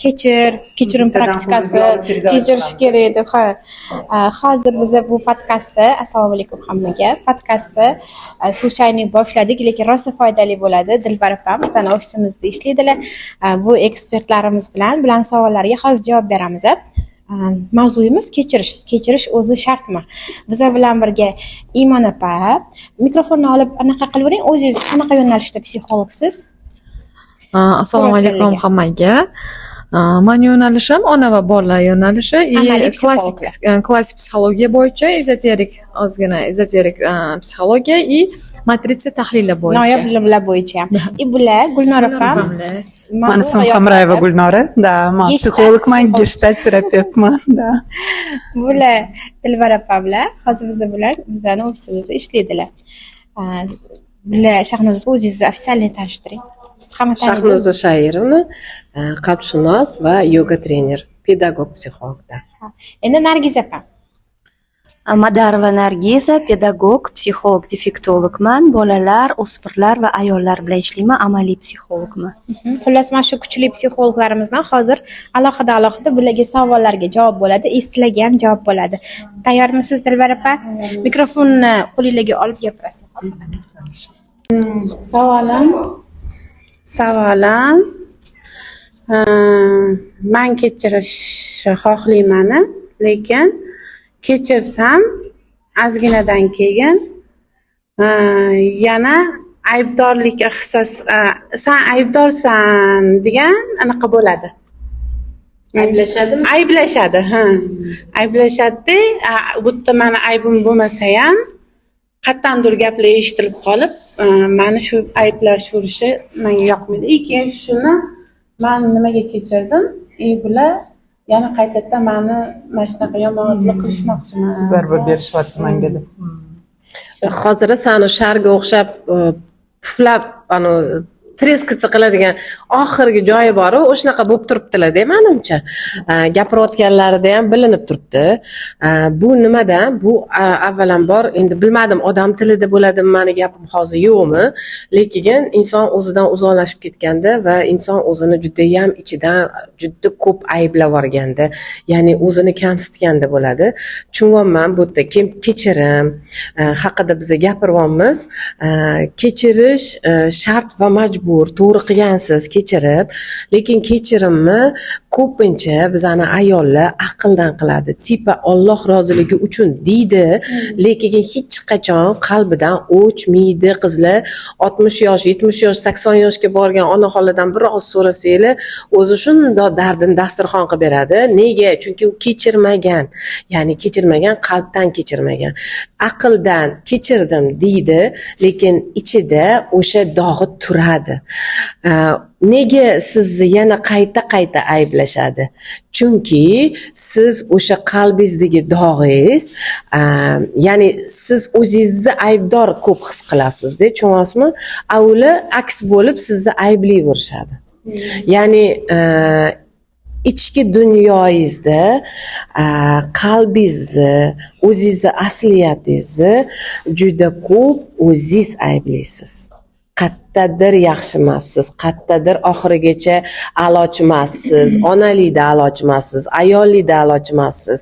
kechirim praktikasi, kechirish kerak deb. Hozir biz bu podkastni, assalomu alaykum hammaga. Podkastni случайный boshladik, lekin rosa foydali bo'ladi. Dilbar opam bizning ofisimizda ishlaydilar. Bu ekspertlarimiz bilan savollarga hozir javob beramiz. Mavzuyimiz kechirish o'zi shartmi? Biza bilan birga Iymon opa, mikrofonni olib anaqa qilavering. O'zingiz qanaqa yo'nalishda psixologsiz? Assalomu alaykum hammaga. Men yo'nalishim ona va bola yo'nalishi, klassik psixologiya bo'yicha, ezoterik psixologiya и matritsiya tahlili bo'yicha. Noyob bilimlar bo'yicha. Bular Gulnora opam. Mani ismim Hamrayeva Gulnora. Da, men psixologman, gestalt terapeutman. Da. Bular Dilbar opa bilan hozir bizning ofisimizda ishlaydilar. Bular Shahnoza, o'zingizni ofitsialniy tanishtiring. Shahnoza Shairovna, qalbshunos va yoga trener, pedagog psixologda. Endi Nargiz opa. Madarova Nargiza, pedagog, psixolog, defektologman. Bolalar, o'smirlar va ayollar bilan ishlayman, amaliy psixologman. Xullas, mana shu kuchli psixologlarimizdan hozir alohida bularga savollarga javob bo'ladi, estilagan javob bo'ladi. Tayyormisiz Dilbar opa? Mikrofonni qo'lingizga olib gapirasiz. Savolim, men kechirish xohlayman, lekin kechirsam ozginadan keyin yana aybdorlik ehsos, sen aybdorsan degan anaqa bo'ladi. Ayblashadi, Ayblashadi. Bu yerda meni aybim bo'lmasa ham qattandir gaplar eshitilib qolib, meni shu ayblashaverishi menga yoqmaydi. Keyin shuni men nimaga kechirdim? Bular yana qaytadan meni mana shunaqa yomonlik qilishmoqchiman. Zarba berishyapti menga deb. Hozir sani sharga o'xshab puflab, treskitsa qiladigan oxirgi joyi bor, o'shanaqa bo'lib turibdilar-da, menimcha. Gapirayotganlarida ham bilinib turibdi. Bu nimadan? Bu avvalambor endi bilmadim, odam tilida bo'ladimi, meni gapim hozir yo'qmi, lekin inson o'zidan uzoqlashib ketganda va inson o'zini juda ham ichidan juda ko'p ayblab yorganda, ya'ni o'zini kamsitganda bo'ladi. Tushunmayman, bu yerda kechirim haqida biz gapiryapmiz. Kechirish shart va majbur. To'g'ri qilgansiz, kechirib, lekin kechirimni ko'pincha bizani ayollar aqldan qiladi. Tipa Alloh roziligi uchun deydi, lekin hech qachon qalbidan o'chmaydi. Qizlar 60 yosh, 70 yosh, 80 yoshga borgan ona xoladan bir oz so'rasanglar, o'zi shundoq dardini dasturxon qilib beradi. Nega? Chunki u kechirmagan. Ya'ni kechirmagan, qalbdan kechirmagan. Aqldan kechirdim deydi, lekin ichida o'sha dog'i turadi. Nega sizni yana qayta ayblashadi? Chunki siz o'sha qalbingizdagi dog'ingiz, ya'ni siz o'zingizni aybdor ko'p his qilasizda, tushunyapsizmi? Ular aks bo'lib sizni ayblayverishadi. Ya'ni ichki dunyoyingizda qalbingizni, o'zingizni asliyatingizni juda ko'p o'zingiz ayblaysiz. Qattadir yaxshi emassiz, qattadir oxirigacha a'loch emassiz, onalikda a'loch emassiz, ayollikda a'loch emassiz,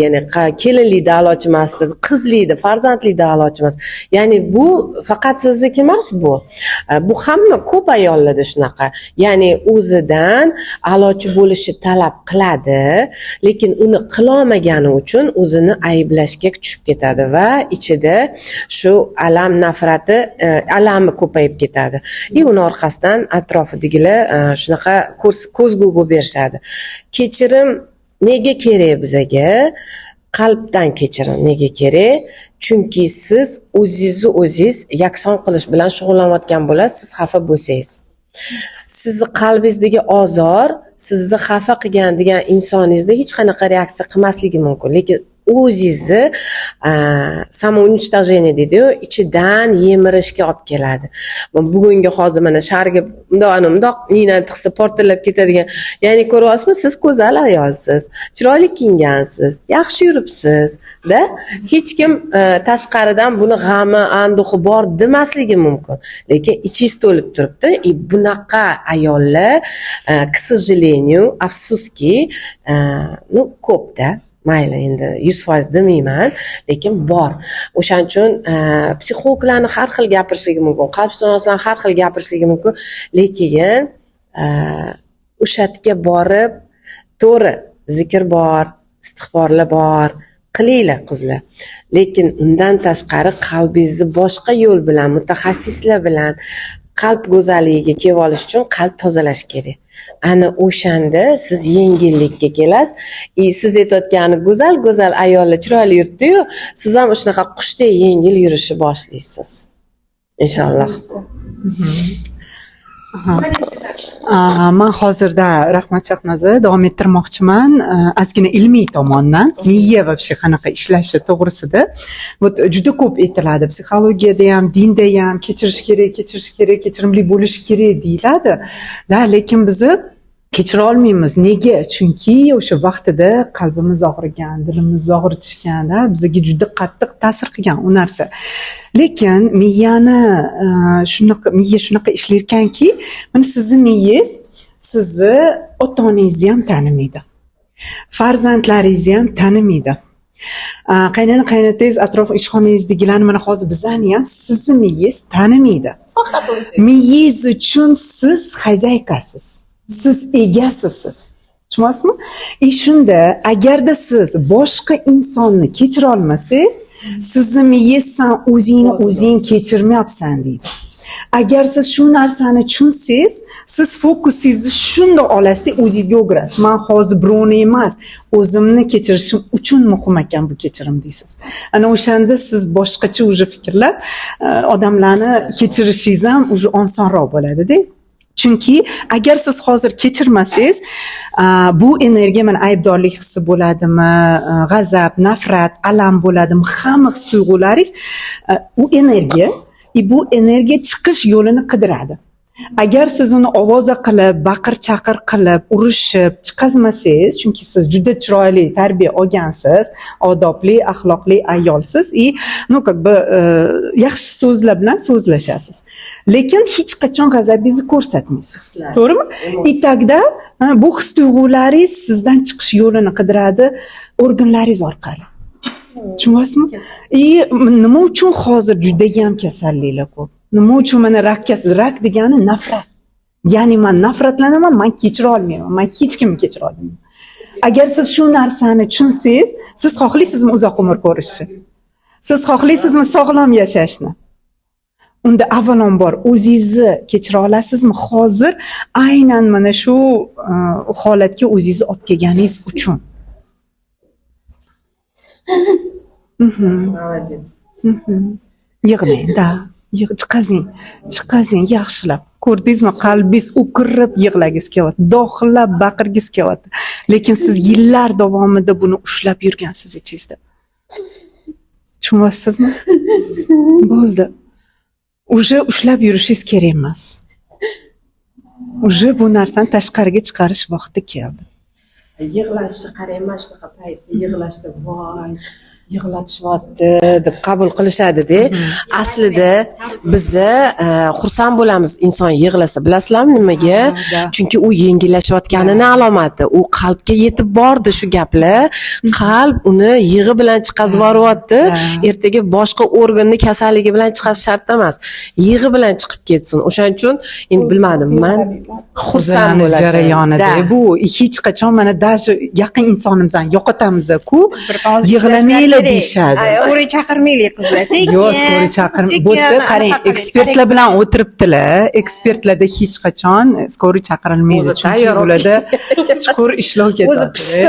ya'ni kelinlikda a'loch emassiz, qizlikda, farzandlikda a'loch emassiz. Ya'ni bu faqat sizniki emas bu. Bu hamma ko'p ayollarda shunaqa. Ya'ni o'zidan a'lochi bo'lishni talab qiladi, lekin uni qilolmagani uchun o'zini ayblashga tushib ketadi va ichida shu alam, nafrati, alami ko'payib ketadi. Uni orqasidan atrofidagilar shunaqa ko'zgu berishadi. Kechirim nega kerak bizaga? Qalbdan kechirim nega kerak? Chunki siz o'zingiz yakson qilish bilan shug'ullanayotgan bo'lasiz, siz xafa bo'lsangiz. Sizni qalbingizdagi ozor, sizni xafa qilgan degan insoningizda hech qanaqa reaksiya qilmasligi mumkin, lekin o'zingizni samounичтожение deydiyu, ichidan yemirishga olib keladi. Bugungi hozir mana sharga mundoq nina tiqsa portlab ketadigan. Ya'ni ko'ryapsizmi, siz go'zal ayolsiz, chiroyli kiyingansiz, yaxshi yuribsiz-da. Hech kim tashqaridan buni g'ami, anduhi bor demasligi mumkin. Lekin ichingiz to'lib turibdi. Bunaqa ayollar, к сожалению, afsuski, ko'pda. Mayli endi 100% demayman, lekin bor. O'shaning uchun psixologlarni har xil gapirishligi mumkin, qalbshunoslarni har xil gapirishligi mumkin, lekin o'sha yerga borib to'g'ri zikr bor, istig'forlar bor, qilinglar qizlar. Lekin undan tashqari qalbingizni boshqa yo'l bilan, mutaxassislar bilan qalb go'zalligiga kelib olish uchun qalb tozalash kerak. Ana o'shanda siz yengillikka kelasiz. Siz aytayotgani go'zal ayollar chiroyli yuribdi-yu, siz ham shunaqa qushdek yengil yurishni boshlaysiz. Inshaalloh. Men hozirda rahmat Shahnoza davom ettirmoqchiman ozgina ilmiy tomondan miya va qanaqa ishlashi to'g'risida. Juda ko'p aytiladi psixologiyada ham, dinda ham kechirish kerak, kechirimli bo'lish kerak deyiladi. Lekin biz kechira olmaymiz. Nega? Chunki o'sha vaqtida qalbimiz og'rigan, dilimiz og'ritishgan, bizga juda qattiq ta'sir qilgan u narsa. Lekin miya shunaqa ishlar ekanki, mana sizning miyangiz sizni ota-onangizni ham tanimaydi. Farzandlaringizni ham tanimaydi. Qaynona-qaynotangiz, atrof ishxonangizdagilarni mana hozir bizani ham sizning miyangiz tanimaydi. Faqat o'zingiz. Miyangiz uchun siz xazaykasiz. Siz egasiz. Tushunasizmi? Shunda agarda siz boshqa insonni kechira olmasangiz, sizni miyangiz san o'zing kechirmayapsan deydi. Agar siz shu narsani tushunsangiz, siz fokusingizni shunda olasizda o'zingizga o'girasiz. Men hozir birovni emas, o'zimni kechirishim uchun muhim ekan bu kechirim deysiz. Ana o'shanda siz boshqacha o'zi fikrlab, odamlarni kechirishingiz ham o'zi osonroq bo'ladi-da. Chunki agar siz hozir kechirmasangiz, bu energiya mana aybdorlik hissi bo'ladimi, g'azab, nafrat, alam bo'ladimi, hamma his-tuyg'ularingiz u energiya chiqish yo'lini qidiradi. Agar siz uni ovoza qilib, baqir-chaqir qilib, urishib chiqazmasangiz, chunki siz juda chiroyli tarbiya olgansiz, odobli, axloqli ayolsiz, yaxshi so'zlar bilan so'zlashasiz. Lekin hech qachon g'azabingizni ko'rsatmaysiz. To'g'rimi? Tagda bu his-tuyg'ularingiz sizdan chiqish yo'lini qidiradi organlaringiz orqali. Tushunyapsizmi? Nima uchun hozir juda ham kasalliklar ko'p? Nima uchun mana rak degani nafrat. Ya'ni men nafratlanaman, men kechira olmayman, men hech kimni kechira olmayman. Agar siz shu narsani tushunsangiz, siz xohlaysizmi uzoq umr ko'rishni? Siz xohlaysizmi sog'lom yashashni? Unda avvalambor o'zingizni kechira olasizmi? Hozir aynan mana shu holatga o'zingizni olib kelganingiz uchun. Yig'lang, chiqazing, yaxshilab. Ko'rdingizmi, qalbingiz o'kirib yig'lagingiz kelyapti, dohillab baqirgingiz kelyapti. Lekin siz yillar davomida buni ushlab yurgansiz ichingizda. Tushunyapsizmi? Bo'ldi. Uje ushlab yurishingiz kerak emas. Uje bu narsani tashqariga chiqarish vaqti keldi. Yig'lashni qarayman, shunaqa paytda yig'lashda voy yig'latishyapti deb qabul qilishadi-da. Aslida biza xursand bo'lamiz inson yig'lasa. Bilasizlarmi nimaga? Chunki u yengillashayotganini alomati. U qalbga yetib bordi shu gaplar. Qalb uni yig'i bilan chiqazib yuboryapti. Ertaga boshqa organni kasalligi bilan chiqarish shart emas. Yig'i bilan chiqib ketsin. O'shaning uchun endi bilmadim, men xursand bo'laman jarayonida. Bu hech qachon mana даже yaqin insonimizdan yo'qotamiz-ku. Yig'lamaylik deyishadi. Skoriy chaqirmaylik qizlar. Yo'q, skoriy chaqirmaylik. Bu yerda qarang, ekspertlar bilan o'tiribdilar. Ekspertlarda hech qachon skoriy chaqirilmaydi. Chunki ularda chuqur ishlov ketadi.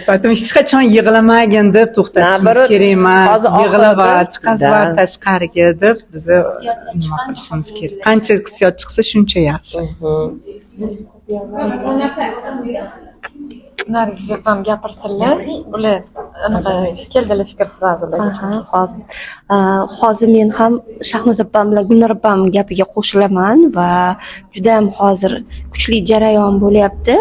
Potem hech qachon yig'lamagin deb to'xtatishimiz kerak emas. Yig'lava, chiqazva tashqariga deb biz nima qilishimiz kerak. Qancha hissiyot chiqsa shuncha yaxshi. Nargiz opam gapirsinlar. Ular anaqa keldilar fikr sразу ularga. Aha, ho'p. Hozir men ham Shahnoza opam bilan Gulnor opam gapiga qo'shilaman va juda ham hozir kuchli jarayon bo'lyapti.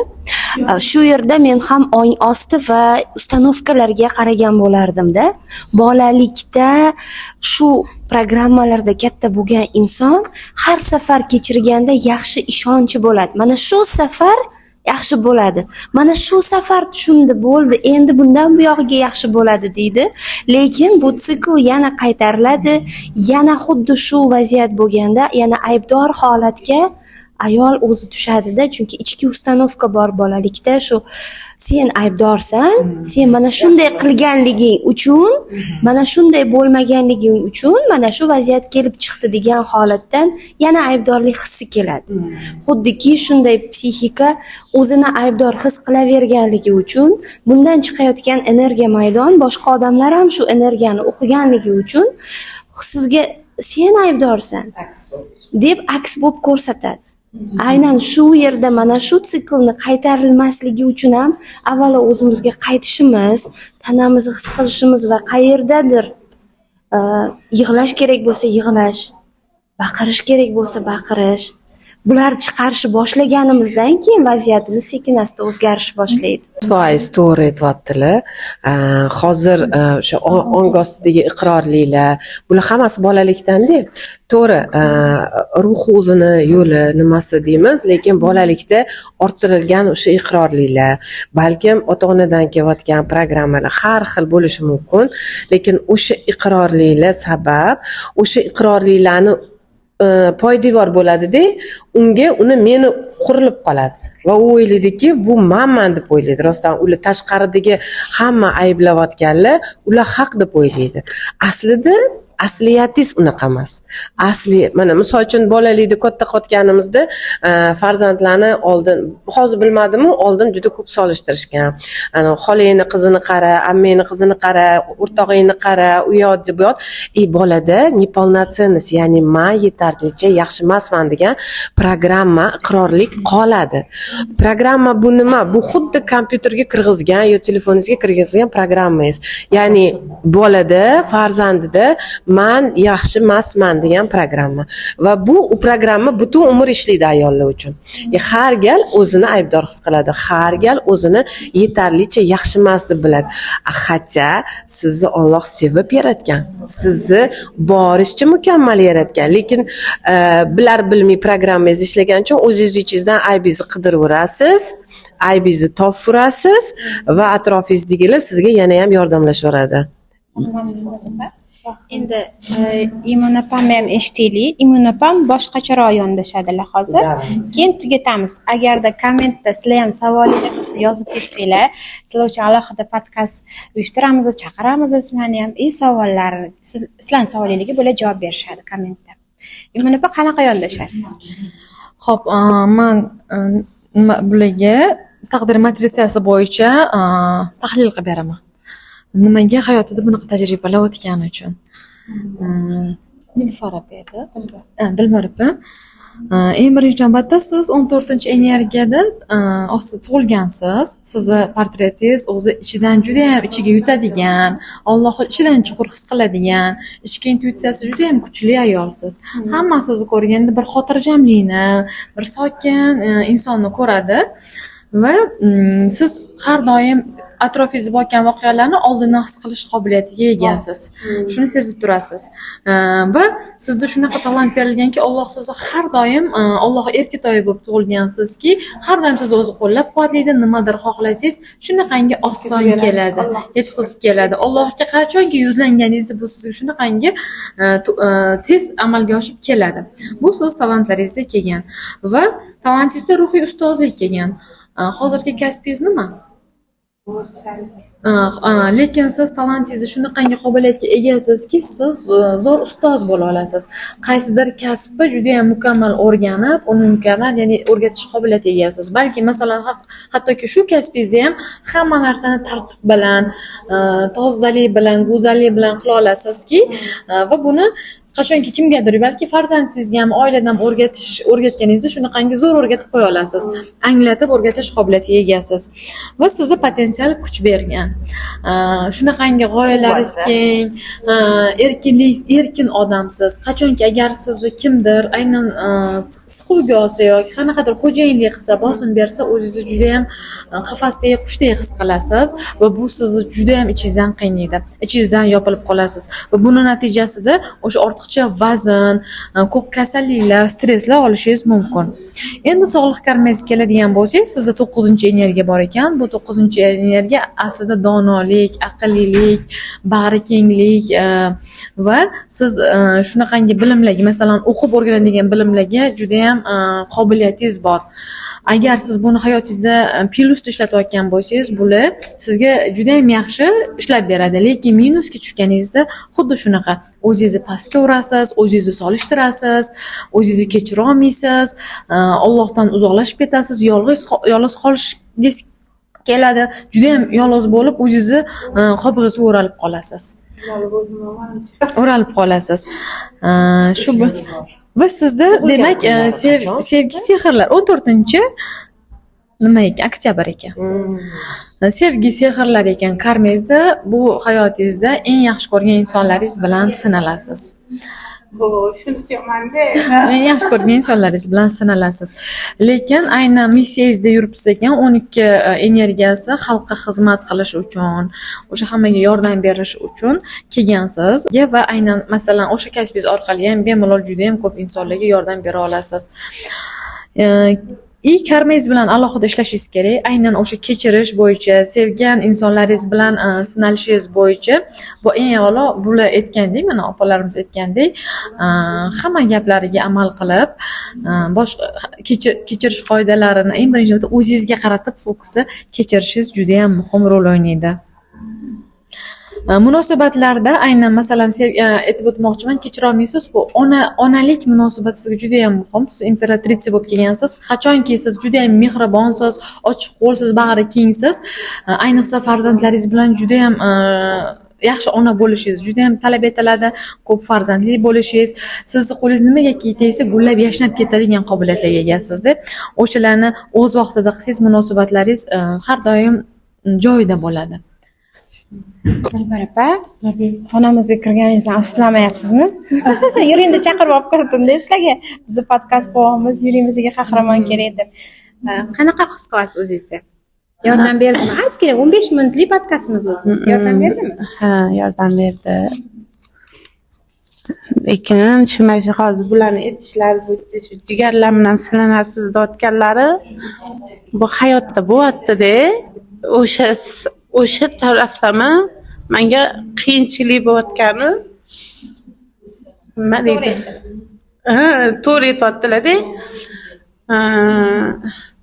Shu yerda men ham ong osti va ustanovkalarga qaragan bo'lardim-da. Bolalikda shu programmalarda katta bo'lgan inson har safar kechirganda yaxshi ishonchi bo'ladi. Mana shu safar yaxshi bo'ladi. Mana shu safar tushundi, bo'ldi. Endi bundan buyog'iga yaxshi bo'ladi deydi. Lekin bu sikl yana qaytariladi. Yana xuddi shu vaziyat bo'lganda yana aybdor holatga ayol o'zi tushadi-da, chunki ichki ustanovka bor bolalikda shu sen aybdorsan, sen mana shunday qilganliging uchun, mana shunday bo'lmaganliging uchun mana shu vaziyat kelib chiqdi degan holatdan yana aybdorlik hissi keladi. Xuddiki shunday psixika o'zini aybdor his qilaverganligi uchun bundan chiqayotgan energiya maydon boshqa odamlar ham shu energiyani o'qiganligi uchun sizga sen aybdorsan deb aks bo'lib ko'rsatadi. Aynan shu yerda mana shu siklni qaytarilmasligi uchun ham avvalo o'zimizga qaytishimiz, tanamizni his qilishimiz va qayerdadir yig'lash kerak bo'lsa yig'lash, baqirish kerak bo'lsa baqirish, bular chiqarishni boshlaganimizdan keyin vaziyatimiz sekin-asta o'zgarishni boshlaydi. Foiz to'g'ri aytyaptilar. Hozir o'sha ong ostidagi iqrorliklar, bular hammasi bolalikdan-da. To'g'ri, ruhi o'zini yo'li nimasi deymiz, lekin bolalikda orttirilgan o'sha iqrorliklar, balkim ota-onadan kelayotgan programmalar har xil bo'lishi mumkin, lekin o'sha iqrorliklar sabab, o'sha iqrorliklarni poydevor bo'ladida, uni meni qurilib qoladi. Va u o'ylaydiki, bu manman deb o'ylaydi. Rostdan ular tashqaridagi hamma ayblayotganlar, ular haq deb o'ylaydi. Aslida asliyatingiz unaqa emas. Asli, mana misol uchun bolalikda katta qotganimizda farzandlarni oldin, hozir bilmadimmi, oldin juda ko'p solishtirishgan. Ana xolangni qizini qara, ammangni qizini qara, o'rtog'ingni qara, u yoq deb yoq. Bolada неполноценность, ya'ni men yetarlicha yaxshi emasman degan programma, iqrorlik qoladi. Programma bu nima? Bu xuddi kompyuterga kirgizgan yo telefoningizga kirgizgan programmangiz. Ya'ni bolada, farzandida man yaxshi emasman degan programma. Va bu programma butun umr ishlaydi ayollar uchun. Har gal o'zini aybdor his qiladi, har gal o'zini yetarlicha yaxshi emas deb biladi. Hatto sizni Alloh sevib yaratgan, sizni borishcha mukammal yaratgan, lekin bilar bilmay programmangiz ishlagan uchun o'zingiz ichingizdan aybingizni qidirverasiz, aybingizni topib va atrofingizdagilar sizga yana ham yordamlashaveradi. Endi Imon opam ham eshitaylik. Imon opam boshqacharoq yondashadilar hozir. Keyin tugatamiz. Agarda kommentda sizlar ham savolingiz bo'lsa yozib ketsanglar, sizlar uchun alohida podkast uyushtiramiz, chaqiramiz sizlarni ham. Savollarni, sizlarning savolingizga bo'lib javob berishadi kommentda. Imon opa qanaqa yondashasiz? Xo'p, men bularga taqdir matritsasi bo'yicha tahlil qilib beraman. Nimaga hayotida bunaqa tajribalar o'tgani uchun. Nilufar opa edi, Dilbar opa. Eng birinchi navbatda siz 14-energiyada ostida tug'ilgansiz. Sizni portretingiz o'zi ichidan juda ham ichiga yutadigan, Allohni ichidan chuqur his qiladigan, ichki intuitsiyasi juda ham kuchli ayolsiz. Hamma sizni ko'rganda bir xotirjamlikni, bir sokin insonni ko'radi va siz har doim atrofingizda bo'lgan voqealarni oldindan his qilish qobiliyatiga egasiz. Shuni sezib turasiz. Va sizda shunaqa talant berilganki, Alloh sizni har doim Alloh erkatoyi bo'lib tug'ilgansizki, har doim sizni o'zi qo'llab-quvvatlaydi, nimadir xohlasangiz, shunaqangi oson keladi, yetkazib keladi. Allohga qachonki yuzlanganingizda bu sizga shunaqangi tez amalga oshib keladi. Bu siz talantlaringizda kelgan va talantingizda ruhiy ustozlik kelgan. Hozirgi kasbingiz nima? Lekin siz talantingizni shunaqangi qobiliyatga egasizki, siz zo'r ustoz bo'la olasiz. Qaysidir kasbni juda ham mukammal o'rganib, uni mukammal, ya'ni o'rgatish qobiliyatiga egasiz. Balki masalan, hattoki shu kasbingizda ham hamma narsani tartib bilan, tozalik bilan, go'zallik bilan qila olasizki, va buni qachonki kimgadir balki farzandingizga ham oiladan ham o'rgatganingizda shunaqangi zo'r o'rgatib qo'ya olasiz, anglatib o'rgatish qobiliyatiga egasiz va sizni potensial kuch bergan. Shunaqangi g'oyalaringiz keng, erkin odamsiz. Qachonki agar sizni kimdir aynan siquvga olsa yoki qanaqadir xo'jayinlik qilsa, bosim bersa, o'zingizni juda ham qafasdagi qushdek his qilasiz va bu sizni juda ham ichingizdan qiynaydi. Ichingizdan yopilib qolasiz va buni natijasida o'sha ortiqcha vazn, ko'p kasalliklar, stresslar olishingiz mumkin. Endi sog'liq karmangizga keladigan bo'lsak, sizda 9-energiya bor ekan. Bu 9-energiya aslida donolik, aqllilik, bag'rikenglik va siz shunaqangi bilimlarga, masalan, o'qib o'rganadigan bilimlarga juda ham qobiliyatingiz bor. Agar siz buni hayotingizda plyusda ishlatayotgan bo'lsangiz, bular sizga juda ham yaxshi ishlab beradi. Lekin minusga tushganingizda xuddi shunaqa o'zingizni pastga urasiz, o'zingizni solishtirasiz, o'zingizni kechira olmaysiz, Allohdan uzoqlashib ketasiz, yolg'iz qolishingiz keladi. Juda ham yolg'iz bo'lib, o'zingizni qobig'ingizga o'ralib qolasiz. O'ralib qolasiz. Shu va sizda demak sevgi sehrlar 14 nima ekan, oktyabr ekan. Sevgi sehrlar ekan karmangizda, bu hayotingizda eng yaxshi ko'rgan insonlaringiz bilan sinalasiz. Shunisi yomanda. Eng yaxshi ko'rgan insonlaringiz bilan sinalasiz. Lekin aynan missiyangizda yuribsiz ekan, 12 energiyasi xalqqa xizmat qilish uchun, o'sha hammaga yordam berish uchun kelgansiz va aynan masalan o'sha kasbingiz orqali ham bemalol juda ham ko'p insonlarga yordam bera olasiz. Karmangiz bilan alohida ishlashingiz kerak. Aynan o'sha kechirish bo'yicha, sevgan insonlaringiz bilan sinalishingiz bo'yicha. Bu eng avvalo bular aytgandek, mana opalarimiz aytgandek, hamma gaplariga amal qilib, boshqa kechirish qoidalarini eng birinchi o'zingizga qaratib fokusni kechirishingiz juda ham muhim rol o'ynaydi. Munosabatlarda aynan masalan aytib o'tmoqchiman, kechira olmaysiz, bu onalik munosabati sizga juda ham muhim. Siz imperatritsiya bo'lib kelgansiz. Qachonki siz juda ham mehribonsiz, ochiq qo'lsiz, bag'ri kengsiz, ayniqsa farzandlaringiz bilan juda ham yaxshi ona bo'lishingiz juda ham talab etiladi. Ko'p farzandli bo'lishingiz, sizni qo'lingiz nimaga tegsa gullab yashnab ketadigan qobiliyatlarga egasizda. O'shalarni o'z vaqtida qilsangiz, munosabatlaringiz har doim joyida bo'ladi. Dilbar opa, xonamizga kirganingizdan afsuslamayapsizmi? Yuring deb chaqirib olib kirdim-da sizlarga. Bizni podkast qo'yamiz, yuring bizga qahramon kerak deb. Qanaqa his qilasiz o'zingizni? Yordam berdimi? Ozgina 15 minutlik podkastimiz o'zi. Yordam berdimi? Ha, yordam berdi. Lekin shu hozir bularni aytishlari, bu jigarlar bilan silanasiz deyotganlari bu hayotda bo'lyapti-da. O'sha taraflama menga qiyinchilik bo'layotgani nima deydi? To'g'ri aytyaptilar-da.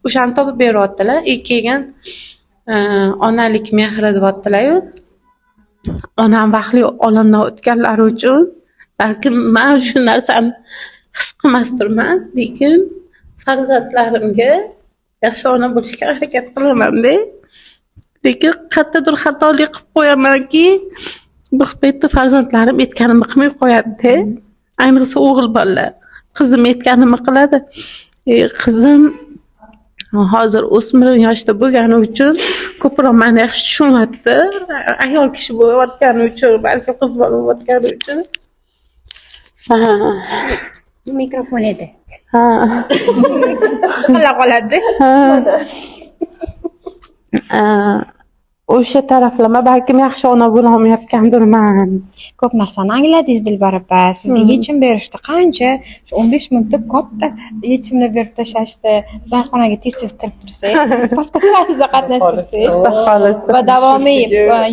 O'shani topib beryaptilar. Keyin onalik mehri deyaptilar-yu. Onam vaqtli olamdan o'tganlari uchun balkim men shu narsani his qilmasdirman, lekin farzandlarimga yaxshi ona bo'lishga harakat qilaman-da. Lekin qayerdadir xatolik qilib qo'yamanki, bir paytda farzandlarim aytganimni qilmay qo'yadi-da. Ayniqsa o'g'il bolalar. Qizim aytganimni qiladi. Qizim hozir o'smir yoshda bo'lgani uchun ko'proq meni yaxshi tushunyapti. Ayol kishi bo'layotgani uchun, balki qiz bola bo'layotgani uchun. Mikrofon edi. Ha. Chiqala qoladi. O'sha taraflama balkim yaxshi ona bo'la olmayotgandirman. Ko'p narsani angladingiz Dilbar opa. Sizga yechim berishdi qancha? 15 minutda katta yechimni berib tashlashdi. Bizning xonaga tez-tez kirib tursangiz, podkastlarimizda qatnashib tursangiz va davomiy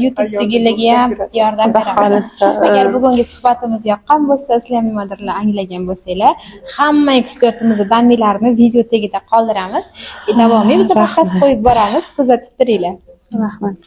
YouTube'dagilarga ham yordam beramiz. Agar bugungi suhbatimiz yoqqan bo'lsa, sizlar nimadirlar anglagan bo'lsanglar, hamma ekspertimiz danlilarini video tagida qoldiramiz. Davomiy biz podkast qo'yib boramiz, kuzatib turinglar. Rahmat.